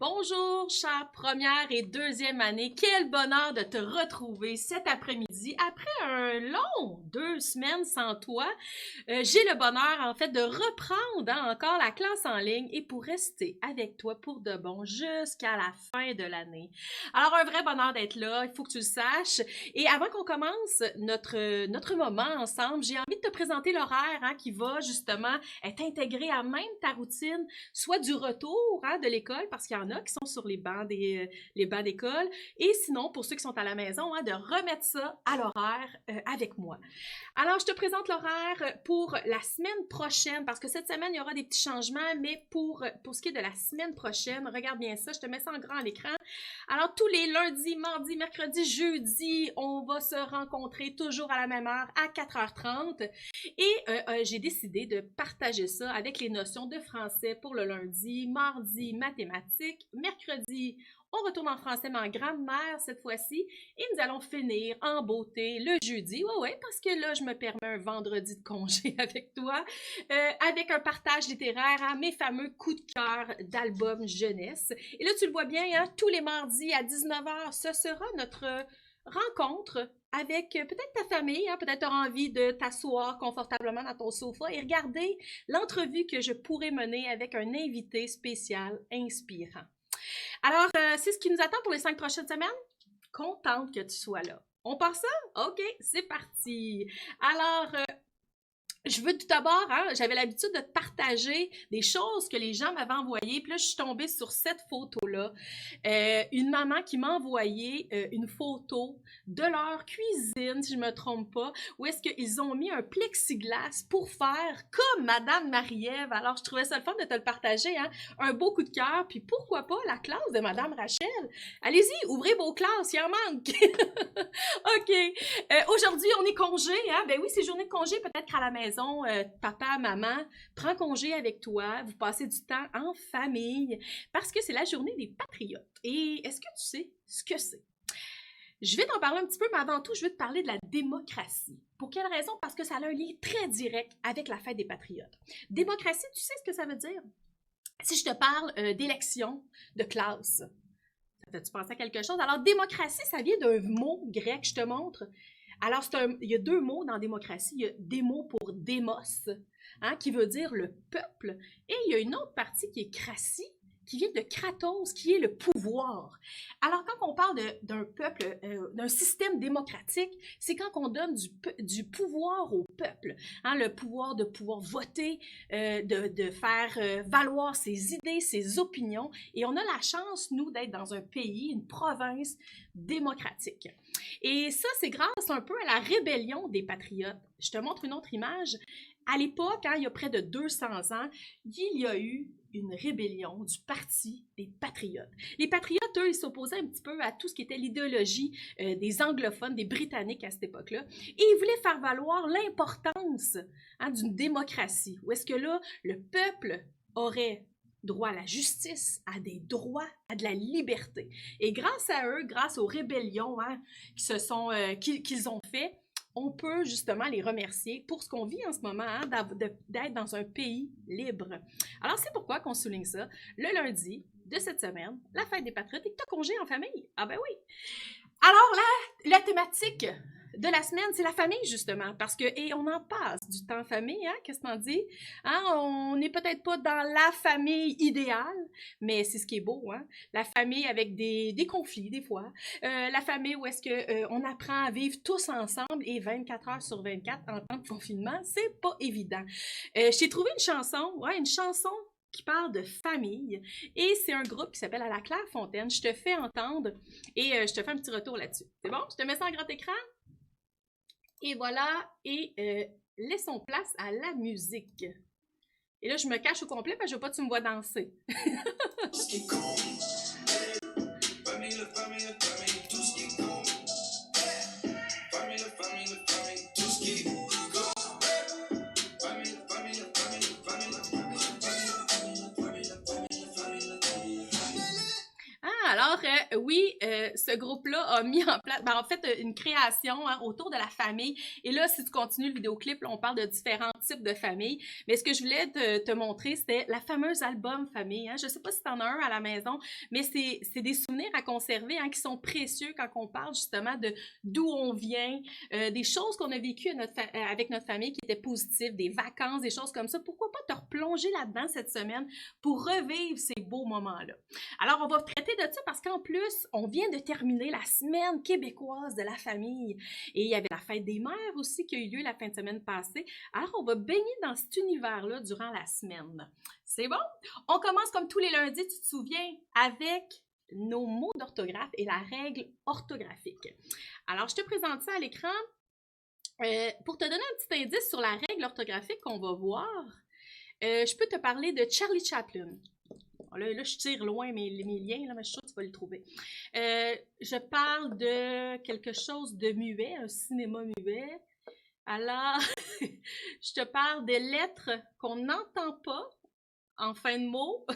Bonjour, chère première et deuxième année. Quel bonheur de te retrouver cet après-midi. Après un long 2 semaines sans toi, j'ai le bonheur en fait de reprendre encore la classe en ligne et pour rester avec toi pour de bon jusqu'à la fin de l'année. Alors un vrai bonheur d'être là, il faut que tu le saches. Et avant qu'on commence notre moment ensemble, j'ai envie de te présenter l'horaire qui va justement être intégré à même ta routine, soit du retour de l'école, parce qu'il y en a qui sont sur les bancs d'école, et sinon, pour ceux qui sont à la maison, de remettre ça à l'horaire avec moi. Alors, je te présente l'horaire pour la semaine prochaine, parce que cette semaine, il y aura des petits changements, mais pour ce qui est de la semaine prochaine, regarde bien ça, je te mets ça en grand à l'écran. Alors, tous les lundis, mardis, mercredis, jeudis, on va se rencontrer toujours à la même heure, à 4h30. Et j'ai décidé de partager ça avec les notions de français pour le lundi, mardi, mathématiques, mercredi, on retourne en français, mais en grammaire cette fois-ci, et nous allons finir en beauté le jeudi. Ouais, parce que là, je me permets un vendredi de congé avec toi, avec un partage littéraire à mes fameux coups de cœur d'albums jeunesse. Et là, tu le vois bien, tous les mardis à 19h, ce sera notre rencontre avec peut-être ta famille, peut-être tu auras envie de t'asseoir confortablement dans ton sofa et regarder l'entrevue que je pourrais mener avec un invité spécial inspirant. Alors, c'est ce qui nous attend pour les 5 prochaines semaines. Contente que tu sois là. On part ça? OK, c'est parti. Alors, je veux tout d'abord, j'avais l'habitude de partager des choses que les gens m'avaient envoyées. Puis là, je suis tombée sur cette photo-là. Une maman qui m'a envoyé une photo de leur cuisine, si je ne me trompe pas, où est-ce qu'ils ont mis un plexiglas pour faire comme Madame Marie-Ève. Alors, je trouvais ça le fun de te le partager, un beau coup de cœur. Puis pourquoi pas la classe de Madame Rachel? Allez-y, ouvrez vos classes, il en manque. OK. Aujourd'hui, on est congé, Ben oui, c'est journée de congé, peut-être qu'à la maison, papa, maman, prends congé avec toi, vous passez du temps en famille, parce que c'est la journée des patriotes. Et est-ce que tu sais ce que c'est? Je vais t'en parler un petit peu, mais avant tout, je vais te parler de la démocratie. Pour quelle raison? Parce que ça a un lien très direct avec la fête des patriotes. Démocratie, tu sais ce que ça veut dire? Si je te parle d'élection de classe, ça fait-tu penser à quelque chose? Alors, démocratie, ça vient d'un mot grec, je te montre. Alors, il y a 2 mots dans démocratie. Il y a des mots pour démos, qui veut dire le peuple. Et il y a une autre partie qui est cratie, qui vient de kratos, qui est le pouvoir. Alors, quand on parle d'un peuple, d'un système démocratique, c'est quand on donne du pouvoir au peuple. Le pouvoir de pouvoir voter, de faire valoir ses idées, ses opinions. Et on a la chance, nous, d'être dans un pays, une province démocratique. Et ça, c'est grâce un peu à la rébellion des patriotes. Je te montre une autre image. À l'époque, il y a près de 200 ans, il y a eu une rébellion du parti des patriotes. Les patriotes, eux, ils s'opposaient un petit peu à tout ce qui était l'idéologie des anglophones, des Britanniques à cette époque-là. Et ils voulaient faire valoir l'importance d'une démocratie, où est-ce que là, le peuple aurait droit à la justice, à des droits, à de la liberté. Et grâce à eux, grâce aux rébellions qu'ils ont fait, on peut justement les remercier pour ce qu'on vit en ce moment, d'être dans un pays libre. Alors, c'est pourquoi qu'on souligne ça le lundi de cette semaine, la fête des patriotes, et que tu as congé en famille. Ah ben oui! Alors, la thématique de la semaine, c'est la famille, justement, parce que, et on en passe du temps en famille, qu'est-ce qu'on dit? On n'est peut-être pas dans la famille idéale, mais c'est ce qui est beau, La famille avec des conflits, des fois. La famille où est-ce qu'on apprend à vivre tous ensemble et 24 heures sur 24 en temps de confinement, c'est pas évident. J'ai trouvé une chanson qui parle de famille, et c'est un groupe qui s'appelle À la Clairefontaine. Je te fais entendre et je te fais un petit retour là-dessus. C'est bon? Je te mets ça en grand écran? Et voilà, et laissons place à la musique. Et là, je me cache au complet parce que je veux pas que tu me vois danser. Alors, Alors, oui, ce groupe-là a mis en place, en fait, une création autour de la famille. Et là, si tu continues le vidéoclip, là, on parle de différents types de familles. Mais ce que je voulais te montrer, c'était la fameuse album famille. Je ne sais pas si tu en as un à la maison, mais c'est des souvenirs à conserver qui sont précieux quand on parle justement de d'où on vient, des choses qu'on a vécues avec notre famille qui étaient positives, des vacances, des choses comme ça. Pourquoi pas te replonger là-dedans cette semaine pour revivre ces beaux moments-là? Alors, on va traiter de ça parce qu'en plus, on vient de terminer la semaine québécoise de la famille. Et il y avait la fête des mères aussi qui a eu lieu la fin de semaine passée. Alors, on va baigner dans cet univers-là durant la semaine. C'est bon? On commence comme tous les lundis, tu te souviens, avec nos mots d'orthographe et la règle orthographique. Alors, je te présente ça à l'écran. Pour te donner un petit indice sur la règle orthographique qu'on va voir, je peux te parler de Charlie Chaplin. Là, je tire loin mes liens, là, mais je suis sûre que tu vas les trouver. Je parle de quelque chose de muet, un cinéma muet. Alors, je te parle des lettres qu'on n'entend pas en fin de mot.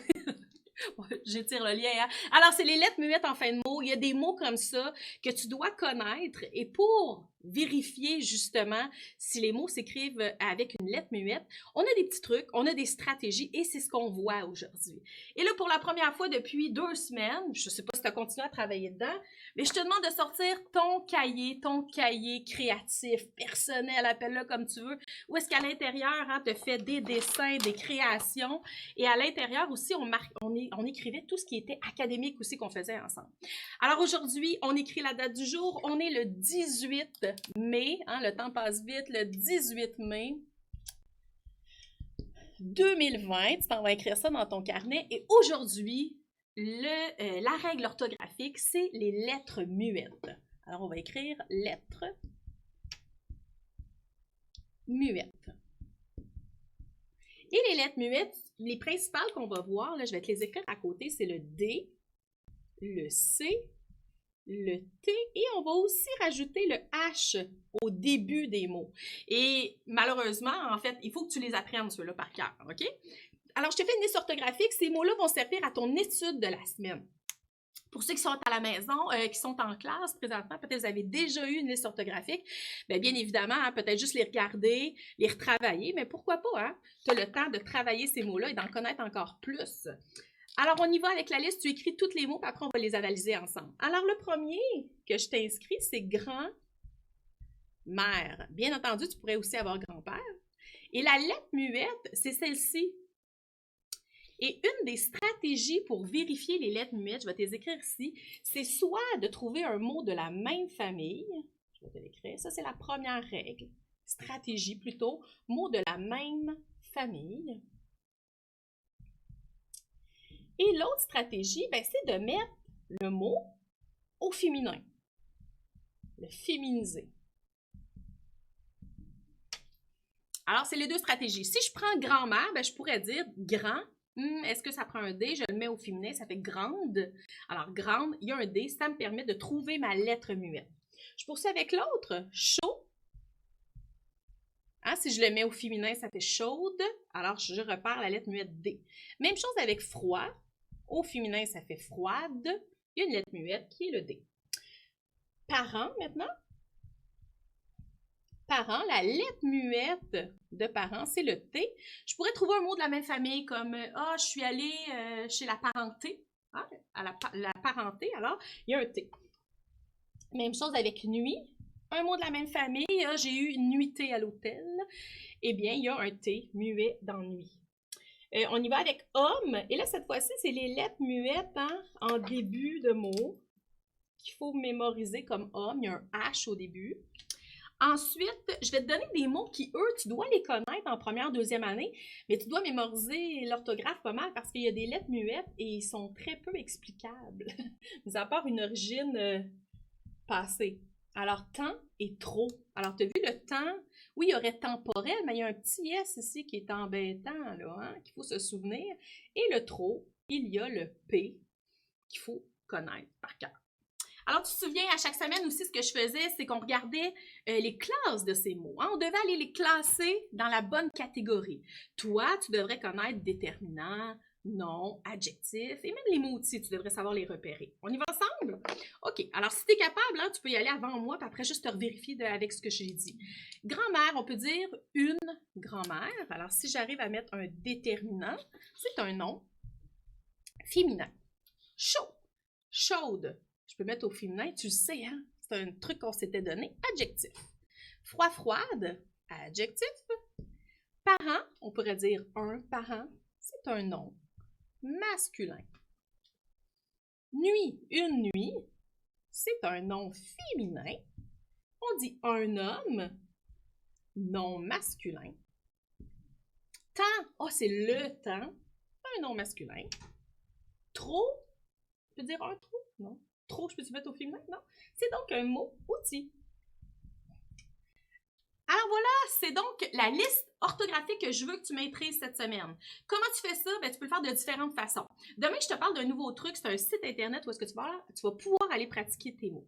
J'étire le lien. Alors, c'est les lettres muettes en fin de mot. Il y a des mots comme ça que tu dois connaître. Et pour vérifier justement si les mots s'écrivent avec une lettre muette, on a des petits trucs, on a des stratégies et c'est ce qu'on voit aujourd'hui. Et là, pour la première fois depuis 2 semaines, je ne sais pas si tu as continué à travailler dedans, mais je te demande de sortir ton cahier créatif, personnel, appelle-le comme tu veux, où est-ce qu'à l'intérieur, tu fais des dessins, des créations et à l'intérieur aussi, on écrivait tout ce qui était académique aussi qu'on faisait ensemble. Alors aujourd'hui, on écrit la date du jour, on est le 18 mai, le temps passe vite, le 18 mai 2020, tu t'en vas écrire ça dans ton carnet et aujourd'hui, la règle orthographique, c'est les lettres muettes. Alors on va écrire lettres muettes. Et les lettres muettes, les principales qu'on va voir, là, je vais te les écrire à côté, c'est le D, le C, le T et on va aussi rajouter le H au début des mots. Et malheureusement, en fait, il faut que tu les apprennes ceux-là par cœur, OK? Alors, je te fais une liste orthographique. Ces mots-là vont servir à ton étude de la semaine. Pour ceux qui sont à la maison, qui sont en classe présentement, peut-être vous avez déjà eu une liste orthographique, bien évidemment, peut-être juste les regarder, les retravailler, mais pourquoi pas, tu as le temps de travailler ces mots-là et d'en connaître encore plus. Alors, on y va avec la liste, tu écris tous les mots, puis après, on va les analyser ensemble. Alors, le premier que je t'inscris, c'est grand-mère. Bien entendu, tu pourrais aussi avoir grand-père. Et la lettre muette, c'est celle-ci. Et une des stratégies pour vérifier les lettres muettes, je vais te les écrire ici, c'est soit de trouver un mot de la même famille, je vais te l'écrire, ça c'est la première règle, stratégie plutôt, mot de la même famille. Et l'autre stratégie, c'est de mettre le mot au féminin, le féminiser. Alors, c'est les deux stratégies. Si je prends grand-mère, je pourrais dire grand. Est-ce que ça prend un D? Je le mets au féminin, ça fait grande. Alors, grande, il y a un D, ça me permet de trouver ma lettre muette. Je poursuis avec l'autre, chaud. Si je le mets au féminin, ça fait chaude. Alors, je repère la lettre muette D. Même chose avec froid. Au féminin, ça fait froide. Il y a une lettre muette qui est le D. Parent, maintenant. Parent, la lettre muette de parent, c'est le T. Je pourrais trouver un mot de la même famille comme je suis allée chez la parenté. À la parenté, alors, il y a un T. Même chose avec nuit. Un mot de la même famille, j'ai eu une nuitée à l'hôtel. Eh bien, il y a un T muet dans nuit. On y va avec homme. Et là, cette fois-ci, c'est les lettres muettes en début de mot qu'il faut mémoriser comme homme. Il y a un H au début. Ensuite, je vais te donner des mots qui, eux, tu dois les connaître en première, deuxième année, mais tu dois mémoriser l'orthographe pas mal parce qu'il y a des lettres muettes et ils sont très peu explicables, mis à part une origine passée. Alors, temps et trop. Alors, tu as vu le temps? Oui, il y aurait temporel, mais il y a un petit S ici qui est embêtant, là, qu'il faut se souvenir. Et le trop, il y a le P qu'il faut connaître par cœur. Alors, tu te souviens, à chaque semaine aussi, ce que je faisais, c'est qu'on regardait les classes de ces mots. On devait aller les classer dans la bonne catégorie. Toi, tu devrais connaître déterminant, nom, adjectif, et même les mots aussi, tu devrais savoir les repérer. On y va ensemble? OK. Alors, si tu es capable, hein, tu peux y aller avant moi, puis après, juste te vérifier avec ce que j'ai dit. Grand-mère, on peut dire une grand-mère. Alors, si j'arrive à mettre un déterminant, c'est un nom féminin. Chaud, chaude. Je peux mettre au féminin, tu le sais, hein? C'est un truc qu'on s'était donné. Adjectif. Froid, froide. Adjectif. Parent, on pourrait dire un parent. C'est un nom masculin. Nuit, une nuit, c'est un nom féminin. On dit un homme, nom masculin. Temps, oh, c'est le temps, un nom masculin. Trop, je peux dire un trop? Non. Trop, je peux-tu mettre au féminin? Non. C'est donc un mot outil. Alors voilà, c'est donc la liste orthographique que je veux que tu maîtrises cette semaine. Comment tu fais ça? Ben, tu peux le faire de différentes façons. Demain, je te parle d'un nouveau truc, c'est un site internet où est-ce que tu vas pouvoir aller pratiquer tes mots.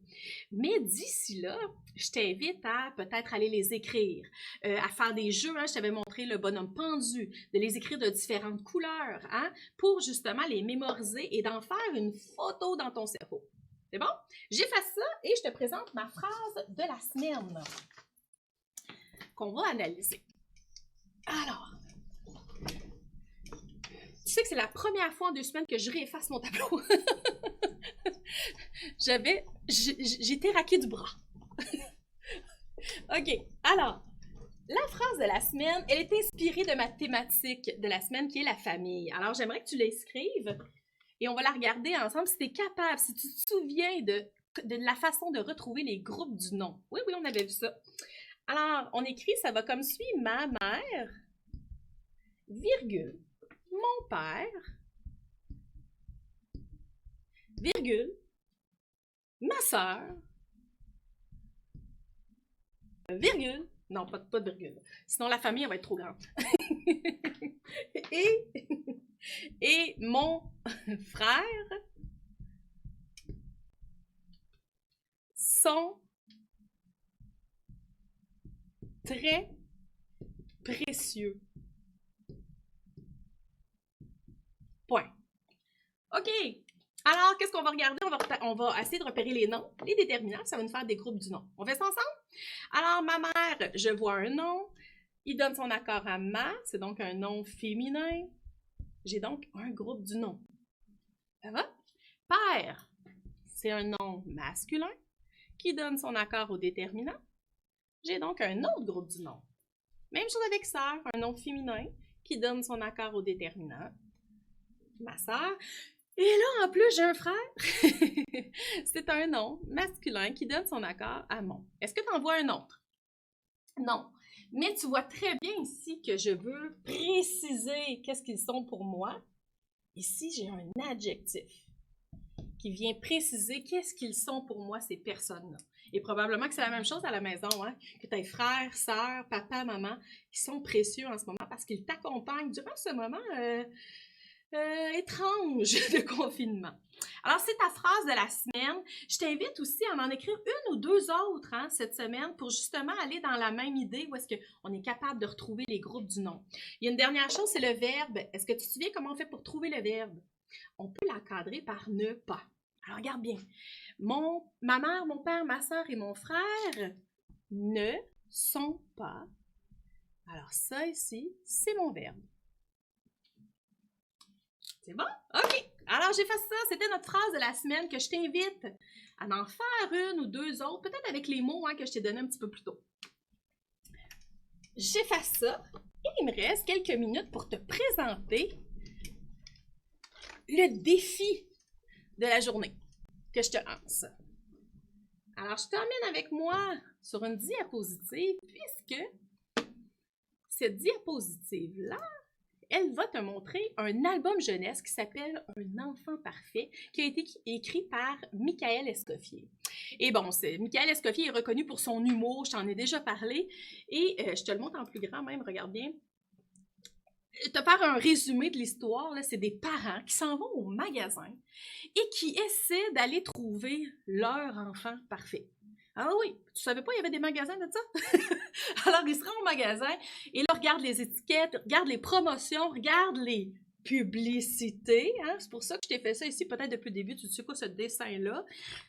Mais d'ici là, je t'invite à peut-être aller les écrire, à faire des jeux. Hein, je t'avais montré le bonhomme pendu, de les écrire de différentes couleurs, hein, pour justement les mémoriser et d'en faire une photo dans ton cerveau. C'est bon? J'efface ça et je te présente ma phrase de la semaine qu'on va analyser. Alors, tu sais que c'est la première fois en 2 semaines que je réefface mon tableau. J'ai été raquée du bras. OK, alors, la phrase de la semaine, elle est inspirée de ma thématique de la semaine qui est la famille. Alors, j'aimerais que tu l'écrives et on va la regarder ensemble si tu es capable, si tu te souviens de la façon de retrouver les groupes du nom. Oui, on avait vu ça. Alors, on écrit, ça va comme suit, ma mère, virgule, mon père, virgule, ma soeur, virgule, non, pas de virgule, sinon la famille elle va être trop grande, et mon frère sont très précieux. Point. OK. Alors, qu'est-ce qu'on va regarder? On va essayer de repérer les noms, les déterminants, ça va nous faire des groupes du nom. On fait ça ensemble? Alors, ma mère, je vois un nom. Il donne son accord à ma, c'est donc un nom féminin. J'ai donc un groupe du nom. Ça va? Père, c'est un nom masculin qui donne son accord au déterminant. J'ai donc un autre groupe du nom. Même chose avec sœur, un nom féminin qui donne son accord au déterminant. Ma sœur. Et là, en plus, j'ai un frère. C'est un nom masculin qui donne son accord à mon. Est-ce que tu en vois un autre? Non. Mais tu vois très bien ici que je veux préciser qu'est-ce qu'ils sont pour moi. Ici, j'ai un adjectif qui vient préciser qu'est-ce qu'ils sont pour moi, ces personnes-là. Et probablement que c'est la même chose à la maison, hein? Que tes frères, sœurs, papa, maman, qui sont précieux en ce moment parce qu'ils t'accompagnent durant ce moment étrange de confinement. Alors, c'est ta phrase de la semaine. Je t'invite aussi à en écrire une ou deux autres cette semaine pour justement aller dans la même idée où est-ce qu'on est capable de retrouver les groupes du nom. Il y a une dernière chose, c'est le verbe. Est-ce que tu te souviens comment on fait pour trouver le verbe? On peut l'encadrer par ne pas. Alors, regarde bien. Ma mère, mon père, ma soeur et mon frère ne sont pas. Alors, ça ici, c'est mon verbe. C'est bon? OK. Alors, j'efface ça. C'était notre phrase de la semaine que je t'invite à en faire une ou deux autres, peut-être avec les mots que je t'ai donnés un petit peu plus tôt. J'efface ça et il me reste quelques minutes pour te présenter le défi de la journée que je te lance. Alors, je t'emmène avec moi sur une diapositive puisque cette diapositive-là, elle va te montrer un album jeunesse qui s'appelle Un enfant parfait, qui a été écrit par Michael Escoffier. Et bon, Michael Escoffier est reconnu pour son humour, je t'en ai déjà parlé, et je te le montre en plus grand même, regarde bien. Te faire un résumé de l'histoire, c'est des parents qui s'en vont au magasin et qui essaient d'aller trouver leur enfant parfait. Ah oui, tu savais pas, il y avait des magasins de ça? Alors, ils se rendent au magasin et là, regarde les étiquettes, regarde les promotions, regarde les publicité, hein? C'est pour ça que je t'ai fait ça ici, peut-être depuis le début, tu sais quoi ce dessin-là?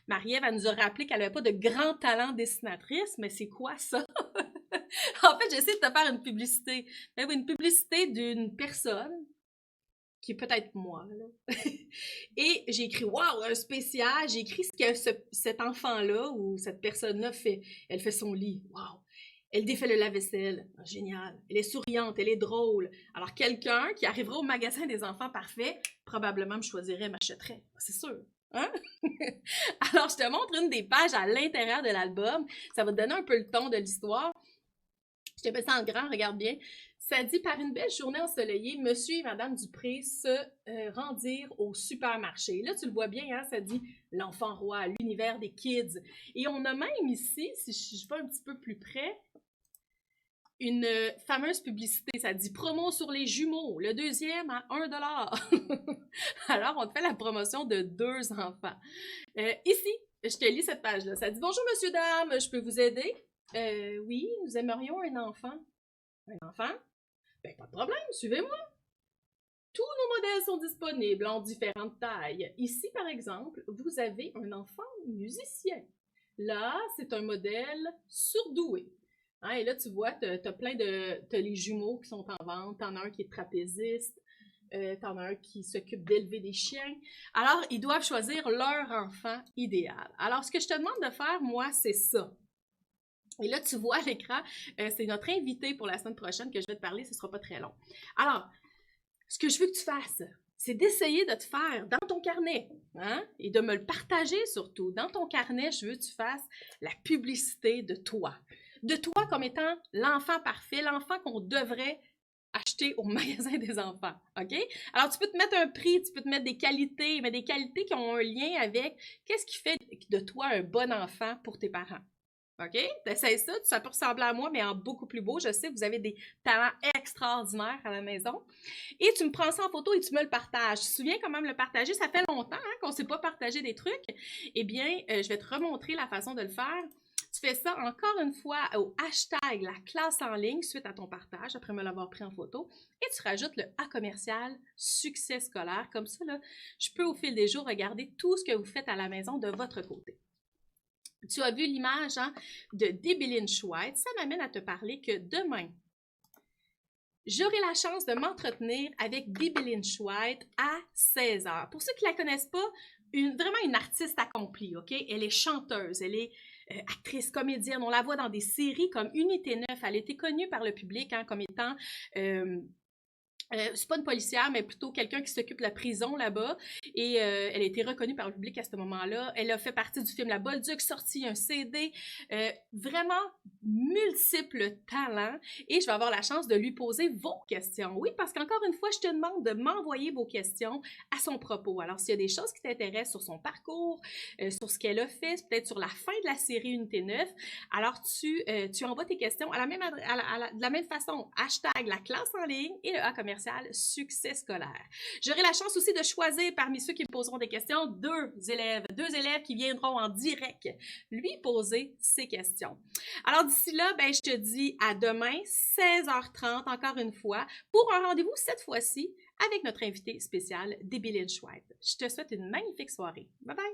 Marie-Ève, elle nous a rappelé qu'elle n'avait pas de grand talent dessinatrice, mais c'est quoi ça? En fait, j'essaie de te faire une publicité. Ben oui, une publicité d'une personne qui est peut-être moi, là. Et j'ai écrit, waouh, un spécial. J'ai écrit ce que cet enfant-là ou cette personne-là fait. Elle fait son lit. Waouh. Elle défait le lave-vaisselle. Ah, génial. Elle est souriante, elle est drôle. Alors, quelqu'un qui arrivera au magasin des enfants parfaits, probablement me choisirait, m'achèterait. C'est sûr. Hein? Alors, je te montre une des pages à l'intérieur de l'album. Ça va te donner un peu le ton de l'histoire. Je te mets ça en grand, regarde bien. Ça dit, par une belle journée ensoleillée, monsieur et madame Dupré se rendirent au supermarché. Là, tu le vois bien, hein, ça dit l'enfant roi, l'univers des kids. Et on a même ici, si je vais un petit peu plus près, une fameuse publicité. Ça dit promo sur les jumeaux, le deuxième à 1$. Alors, on te fait la promotion de 2 enfants. Ici, je te lis cette page-là. Ça dit bonjour, monsieur, dame, je peux vous aider? Oui, nous aimerions un enfant. Un enfant? Ben, pas de problème, suivez-moi. Tous nos modèles sont disponibles en différentes tailles. Ici, par exemple, vous avez un enfant musicien. Là, c'est un modèle surdoué. Hein, et là, tu vois, t'as plein de... T'as les jumeaux qui sont en vente. T'en as un qui est trapéziste. T'en as un qui s'occupe d'élever des chiens. Alors, ils doivent choisir leur enfant idéal. Alors, ce que je te demande de faire, moi, c'est ça. Et là, tu vois à l'écran, c'est notre invité pour la semaine prochaine que je vais te parler, ce ne sera pas très long. Alors, ce que je veux que tu fasses, c'est d'essayer de te faire dans ton carnet, hein, et de me le partager surtout. Dans ton carnet, je veux que tu fasses la publicité de toi. De toi comme étant l'enfant parfait, l'enfant qu'on devrait acheter au magasin des enfants, OK? Alors, tu peux te mettre un prix, tu peux te mettre des qualités, mais des qualités qui ont un lien avec qu'est-ce qui fait de toi un bon enfant pour tes parents. OK? T'essayes ça, ça peut ressembler à moi, mais en beaucoup plus beau. Je sais que vous avez des talents extraordinaires à la maison. Et tu me prends ça en photo et tu me le partages. Tu te souviens comment me le partager? Ça fait longtemps hein, qu'on ne s'est pas partagé des trucs. Eh bien, je vais te remontrer la façon de le faire. Tu fais ça encore une fois au hashtag la classe en ligne suite à ton partage, après me l'avoir pris en photo. Et tu rajoutes le A commercial succès scolaire. Comme ça, là, je peux au fil des jours regarder tout ce que vous faites à la maison de votre côté. Tu as vu l'image hein, de Debbie Lynch White. Ça m'amène à te parler que demain, j'aurai la chance de m'entretenir avec Debbie Lynch White à 16h. Pour ceux qui ne la connaissent pas, vraiment une artiste accomplie, OK? Elle est chanteuse, elle est actrice, comédienne. On la voit dans des séries comme Unité 9. Elle a été connue par le public hein, comme étant... c'est pas une policière, mais plutôt quelqu'un qui s'occupe de la prison là-bas. Et elle a été reconnue par le public à ce moment-là. Elle a fait partie du film La Bolduc, sorti un CD. Vraiment multiples talents. Et je vais avoir la chance de lui poser vos questions. Oui, parce qu'encore une fois, je te demande de m'envoyer vos questions à son propos. Alors, s'il y a des choses qui t'intéressent sur son parcours, sur ce qu'elle a fait, peut-être sur la fin de la série Unité 9, alors tu envoies tes questions de la même façon. Hashtag la classe en ligne et le A commercial succès scolaire. J'aurai la chance aussi de choisir parmi ceux qui me poseront des questions deux élèves qui viendront en direct lui poser ses questions. Alors d'ici là, ben, je te dis à demain 16h30 encore une fois pour un rendez-vous cette fois-ci avec notre invité spécial Debbie Lynch White. Je te souhaite une magnifique soirée. Bye bye!